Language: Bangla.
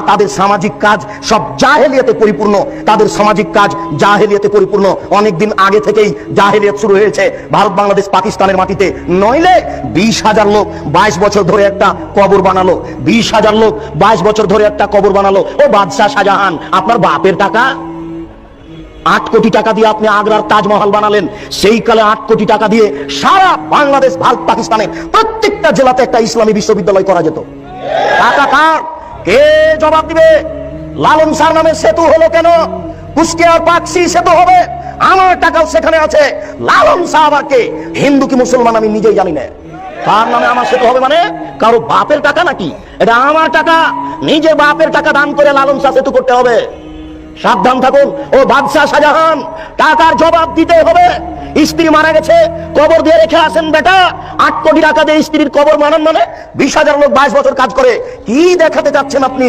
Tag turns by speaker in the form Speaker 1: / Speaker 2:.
Speaker 1: তাদের সামাজিক কাজ সব জাহেলিয়াতে পরিপূর্ণ, তাদের সামাজিক কাজ জাহেলিয়াতে পরিপূর্ণ। অনেকদিন আগে থেকেই জাহেলিয়াত শুরু হয়েছে ভারত, বাংলাদেশ, পাকিস্তানের মাটিতে। নইলে 20,000 লোক 22 বছর ধরে একটা কবর বানালো, 20,000 লোক 22 বছর ধরে একটা কবর বানালো। ও বাদশাহ শাহজাহান, আপনার বাপের টাকা, 8 কোটি টাকা দিয়ে আপনি আগ্রার তাজমহল বানালেন। সেই কালে 8 কোটি টাকা দিয়ে সারা বাংলাদেশ, ভারত, পাকিস্তানের প্রত্যেকটা জেলাতে একটা ইসলামী বিশ্ববিদ্যালয় করা যেত। টাকা কার? কে জবাব দিবে? লালন শাহ নামে সেতু হলো কেন? কুষ্টিয়ার পাকশি সেতু হবে, আমার টাকাও সেখানে আছে। লালন শাহ আবার কে? হিন্দু কি মুসলমান আমি নিজেই জানি না। তার নামে আমার সেতু হবে মানে কারো বাপের টাকা নাকি? এটা আমার টাকা, নিজে বাপের টাকা দান করে লালন শাহ সেতু করতে হবে। সাবধান থাকুন। ও বাদশাহ শাহজাহান, টাকার জবাব দিতে হবে। স্ত্রী মারা গেছে, কবর দিয়ে রেখে আসেন বেটা। 8 কোটি টাকা দিয়ে স্ত্রীর কবর বানান মানে 20,000 লোক 22 বছর কাজ করে। কি দেখাতে চাচ্ছেন আপনি?